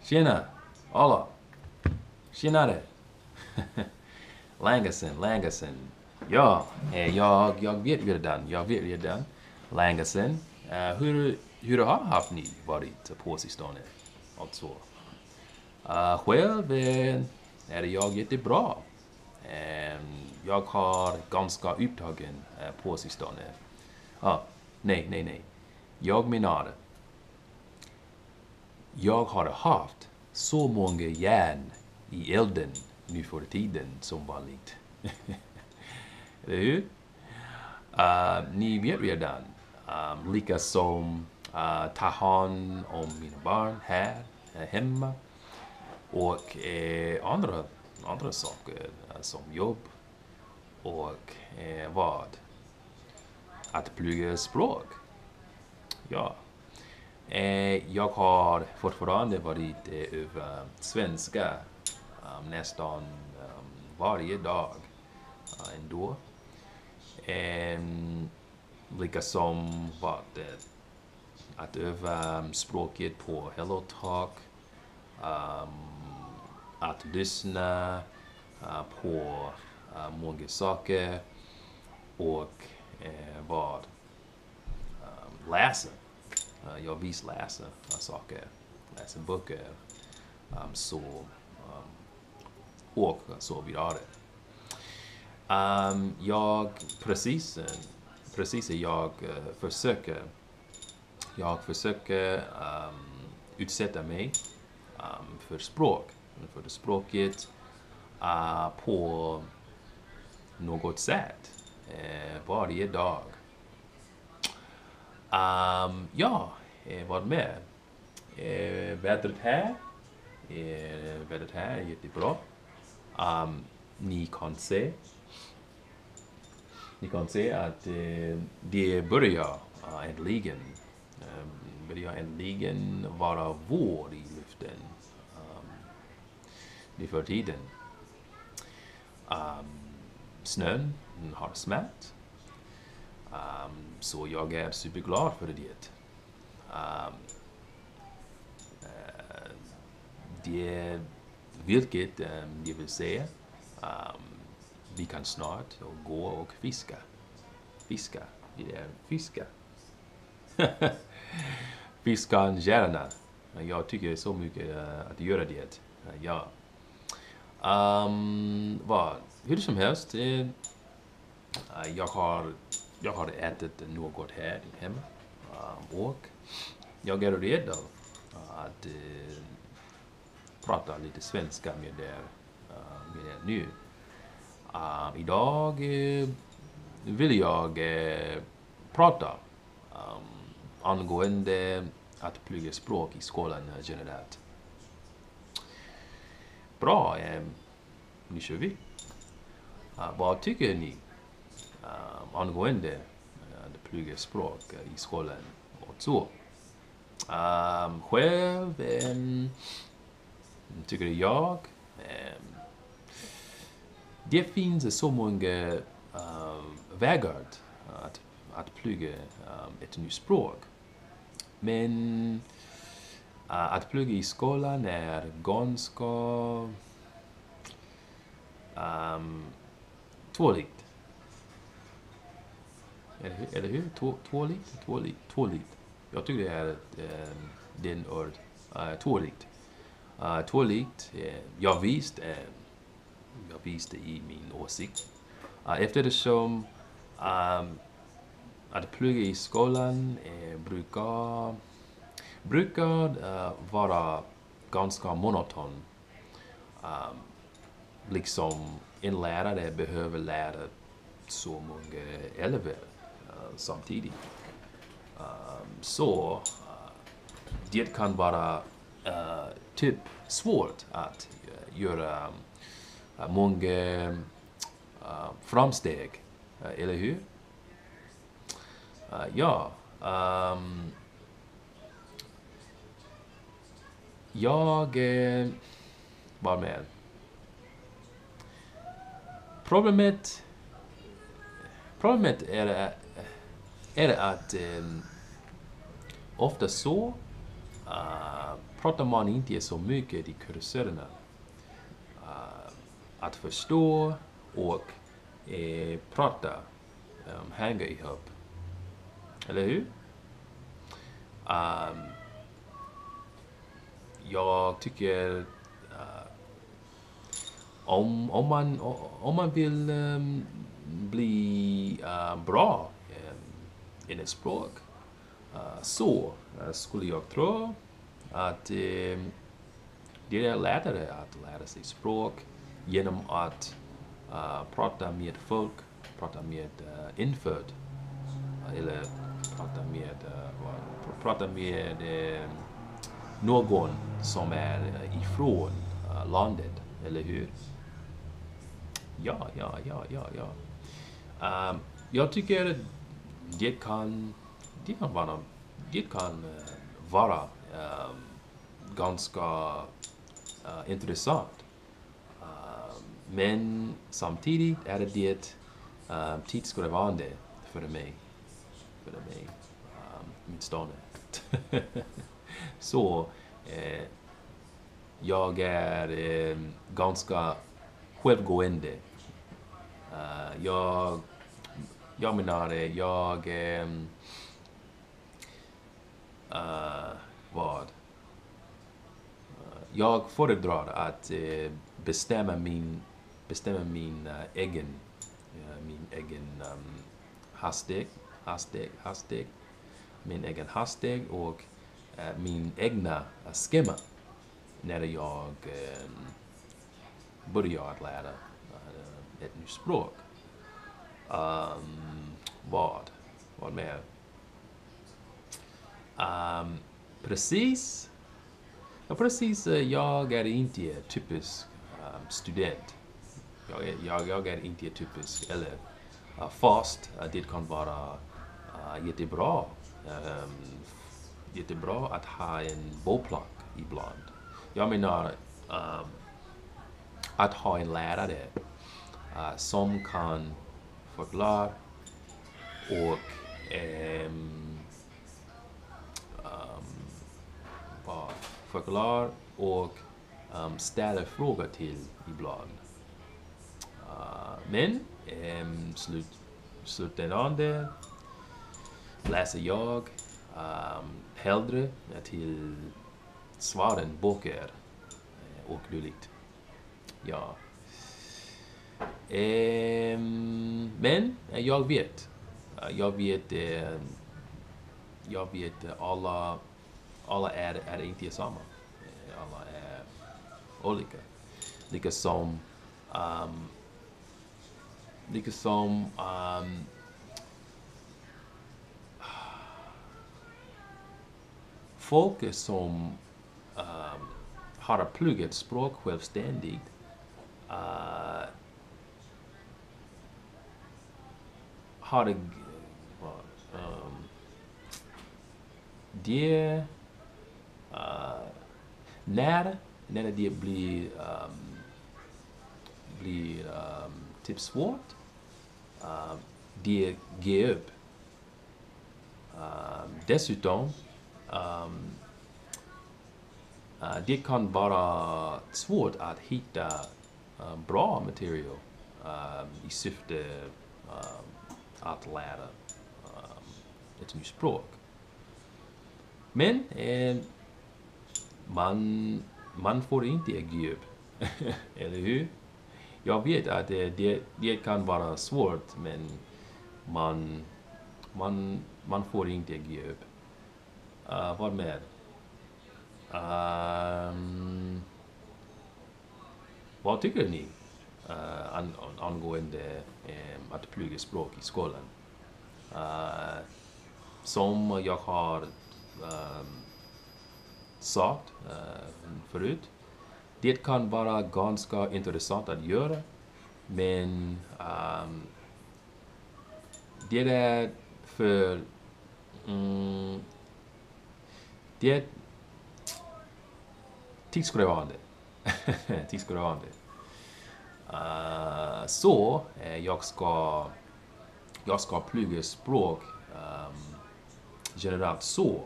Tjena! Alla! Tjenare! Länge sen. Ja, jag vet redan. Länge sen. Hur har haft ni varit på sistone? Alltså. Själv är jag jättebra. Jag har ganska upptagen på sistone. Nej. Jag menar, jag har haft så många järn i elden nu för tiden som vanligt. Eller hur? Ni vet redan. Lika som ta hand om mina barn här hemma. Och andra saker som jobb. Och vad? Att plugga språk. Ja. Jag har fortfarande varit över svenska nästan varje dag ändå. Lika som att öva språket på Hello Talk. Att lyssna på många saker. Och läsa. Jag visst läser saker. Läser böcker. Och så vidare. Jag försöker utsätta mig för språket på något sätt varje dag. Vad med? Vädret här är jättebra. Ni kan se att det börjar äntligen vara vår i luften nu för tiden. Snön har smält. Så jag är superglad för det. Vilket det vill säga vi kan snart gå och fiska. Fiska. Fiska gärna. Jag tycker så mycket att göra det. Ja. Hur som helst. Jag har ätit något här hemma. Och jag är redo att prata lite svenska med er nu. Idag vill jag prata angående att plugga språk i skolan generellt. Bra, nu kör vi. Vad tycker ni angående att plugga språk i skolan och så? Själv tycker jag det finns så många vägar att plugga ett nytt språk. Men att plugga i skolan är ganska tåligt. Eller hur? Tåligt. Jag tycker det är den ord. Tåligt. Jag visste i min åsikt. Eftersom att plugga i skolan brukar vara ganska monoton. Liksom en lärare behöver lära så många elever samtidigt. Så det kan vara typ svårt att göra många framsteg, eller hur? Jag var med. Problemet är att ofta så pratar man inte så mycket i kurserna. Att förstå och prata hänger ihop. Eller hur? Jag tycker om man vill bli bra i ett språk, så skulle jag tro att det är lättare att lära sig språk genom att prata med folk, prata med infödd, eller prata med någon som är ifrån landet, eller hur? Ja. Jag tycker det kan vara ganska intressant. Men samtidigt är det tidskrävande för mig åtminstone. Så jag är ganska självgående. Jag menar, jag föredrar att bestämma min egen hastighet, min egen hastighet och min egna schema när jag börjar att lära ett nytt språk. Vad mer? Precis, jag är inte typisk student. Jag är inte typisk elev. Fast det kan vara jättebra att ha en boplats ibland. Jag menar att ha en lärare som kan förklara och ställa frågor till ibland. Men slutändan läser jag hellre till svaren, böcker och dylikt. Ja. Men jag vet alla är inte samma. Alla är olika. Liksom folk som har pluggat språk självständigt har det när det blir typ svårt, det ger upp. Dessutom det kan vara svårt att hitta bra material i syfte att lära ett nytt språk. Men man får inte ge upp, eller hur? Jag vet att det kan vara svårt, men man får inte ge upp. Vad med? Vad tycker ni angående att plugga språk i skolan? Som jag har sagt förut, det kan vara ganska intressant att göra, men det är för det är tidskrävande. Så jag ska plugga språk generellt, så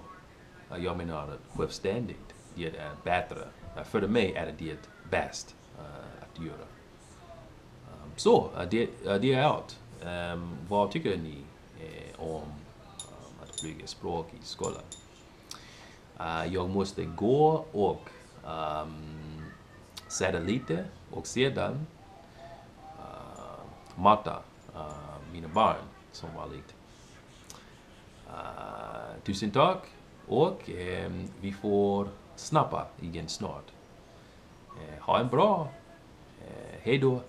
jag menar självständigt. det är bättre. För mig är det bäst att göra. Så, det är allt. Vad tycker ni om att plugga språk i skolan? Jag måste gå och sätta lite och sedan mata mina barn som vanligt. Tusen tack och vi får snappa igen snart. Ha en bra hej då.